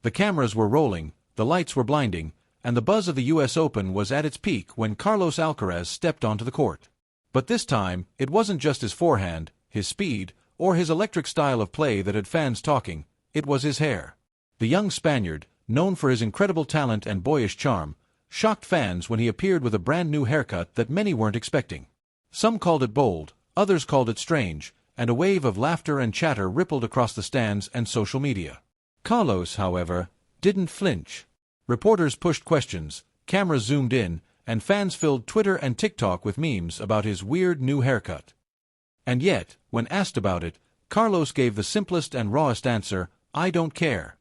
The cameras were rolling, the lights were blinding, and the buzz of the US Open was at its peak when Carlos Alcaraz stepped onto the court. But this time, it wasn't just his forehand, his speed, or his electric style of play that had fans talking, it was his hair. The young Spaniard, known for his incredible talent and boyish charm, shocked fans when he appeared with a brand new haircut that many weren't expecting. Some called it bold, others called it strange, and a wave of laughter and chatter rippled across the stands and social media. Carlos, however, didn't flinch. Reporters pushed questions, cameras zoomed in, and fans filled Twitter and TikTok with memes about his weird new haircut. And yet, when asked about it, Carlos gave the simplest and rawest answer, "I don't care."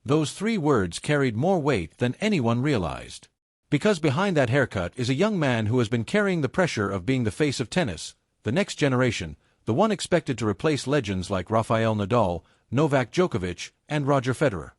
Those 3 words carried more weight than anyone realized. Because behind that haircut is a young man who has been carrying the pressure of being the face of tennis, the next generation, the one expected to replace legends like Rafael Nadal, Novak Djokovic, and Roger Federer.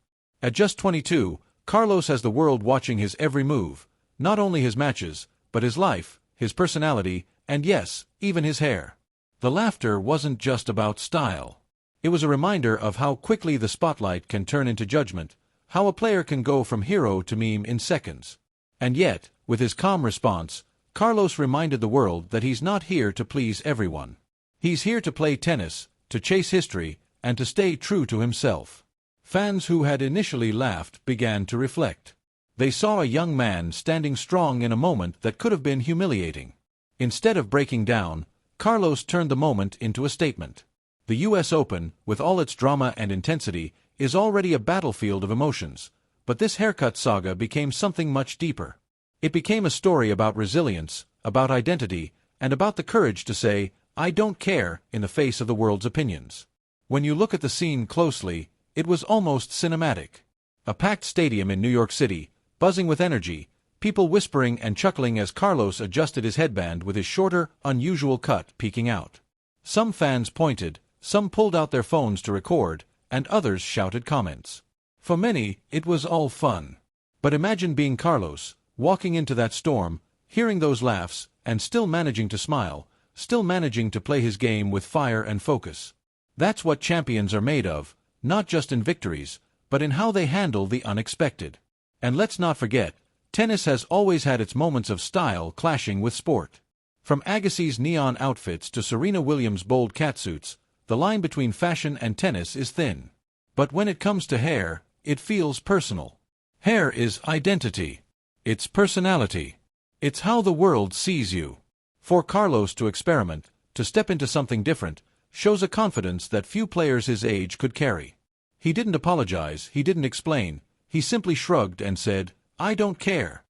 At just 22, Carlos has the world watching his every move, not only his matches, but his life, his personality, and yes, even his hair. The laughter wasn't just about style. It was a reminder of how quickly the spotlight can turn into judgment, how a player can go from hero to meme in seconds. And yet, with his calm response, Carlos reminded the world that he's not here to please everyone. He's here to play tennis, to chase history, and to stay true to himself. Fans who had initially laughed began to reflect. They saw a young man standing strong in a moment that could have been humiliating. Instead of breaking down, Carlos turned the moment into a statement. The US Open, with all its drama and intensity, is already a battlefield of emotions, but this haircut saga became something much deeper. It became a story about resilience, about identity, and about the courage to say, "I don't care," in the face of the world's opinions. When you look at the scene closely, it was almost cinematic. A packed stadium in New York City, buzzing with energy, people whispering and chuckling as Carlos adjusted his headband with his shorter, unusual cut peeking out. Some fans pointed, some pulled out their phones to record, and others shouted comments. For many, it was all fun. But imagine being Carlos, walking into that storm, hearing those laughs, and still managing to smile, still managing to play his game with fire and focus. That's what champions are made of, not just in victories, but in how they handle the unexpected. And let's not forget, tennis has always had its moments of style clashing with sport. From Agassi's neon outfits to Serena Williams' bold catsuits, the line between fashion and tennis is thin. But when it comes to hair, it feels personal. Hair is identity. It's personality. It's how the world sees you. For Carlos to experiment, to step into something different, shows a confidence that few players his age could carry. He didn't apologize, he didn't explain, he simply shrugged and said, "I don't care."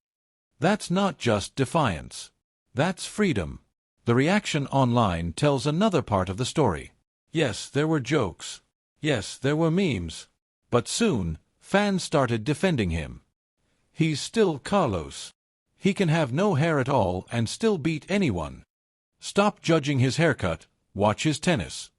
That's not just defiance. That's freedom. The reaction online tells another part of the story. Yes, there were jokes. Yes, there were memes. But soon, fans started defending him. He's still Carlos. He can have no hair at all and still beat anyone. Stop judging his haircut, watch his tennis.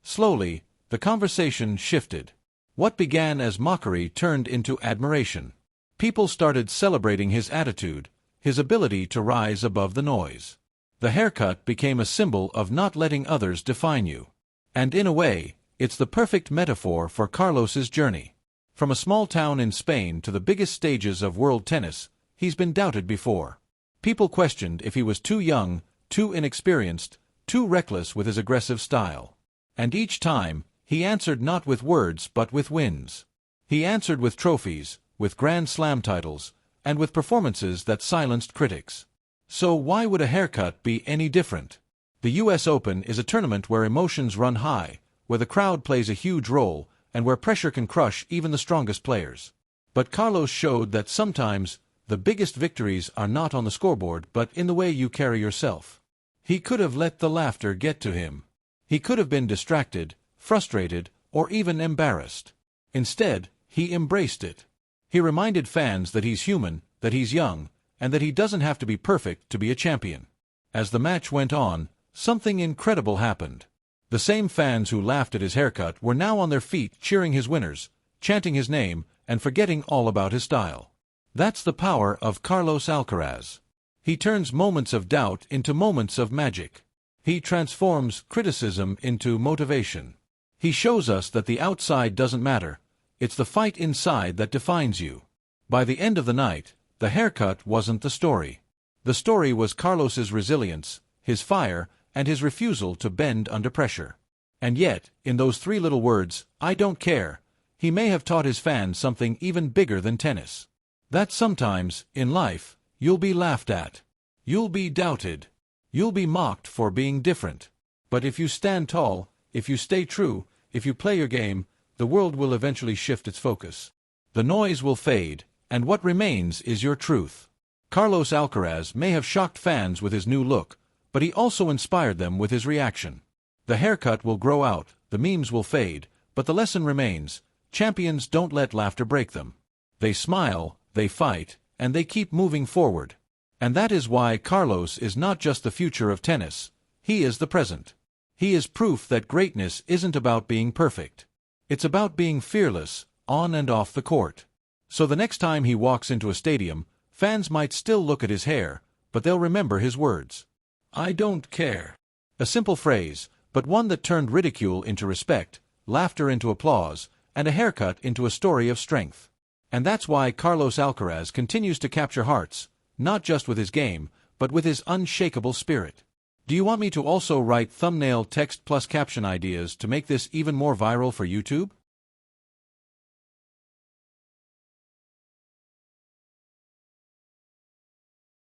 Slowly, the conversation shifted. What began as mockery turned into admiration. People started celebrating his attitude, his ability to rise above the noise. The haircut became a symbol of not letting others define you. And in a way, it's the perfect metaphor for Carlos's journey. From a small town in Spain to the biggest stages of world tennis, he's been doubted before. People questioned if he was too young, too inexperienced, too reckless with his aggressive style. And each time, he answered not with words but with wins. He answered with trophies, with Grand Slam titles, and with performances that silenced critics. So why would a haircut be any different? The US Open is a tournament where emotions run high, where the crowd plays a huge role, and where pressure can crush even the strongest players. But Carlos showed that sometimes, the biggest victories are not on the scoreboard but in the way you carry yourself. He could have let the laughter get to him. He could have been distracted, frustrated, or even embarrassed. Instead, he embraced it. He reminded fans that he's human, that he's young, and that he doesn't have to be perfect to be a champion. As the match went on, something incredible happened. The same fans who laughed at his haircut were now on their feet cheering his winners, chanting his name, and forgetting all about his style. That's the power of Carlos Alcaraz. He turns moments of doubt into moments of magic. He transforms criticism into motivation. He shows us that the outside doesn't matter, It's the fight inside that defines you. By the end of the night, the haircut wasn't the story. The story was Carlos's resilience, his fire, and his refusal to bend under pressure. And yet, in those 3 little words, "I don't care," he may have taught his fans something even bigger than tennis. That sometimes, in life, you'll be laughed at. You'll be doubted. You'll be mocked for being different. But if you stand tall, if you stay true, if you play your game, the world will eventually shift its focus. The noise will fade, and what remains is your truth. Carlos Alcaraz may have shocked fans with his new look, but he also inspired them with his reaction. The haircut will grow out, the memes will fade, but the lesson remains: champions don't let laughter break them. They smile, they fight, and they keep moving forward. And that is why Carlos is not just the future of tennis, he is the present. He is proof that greatness isn't about being perfect. It's about being fearless, on and off the court. So the next time he walks into a stadium, fans might still look at his hair, but they'll remember his words. "I don't care." A simple phrase, but one that turned ridicule into respect, laughter into applause, and a haircut into a story of strength. And that's why Carlos Alcaraz continues to capture hearts, not just with his game, but with his unshakable spirit. Do you want me to also write thumbnail text plus caption ideas to make this even more viral for YouTube?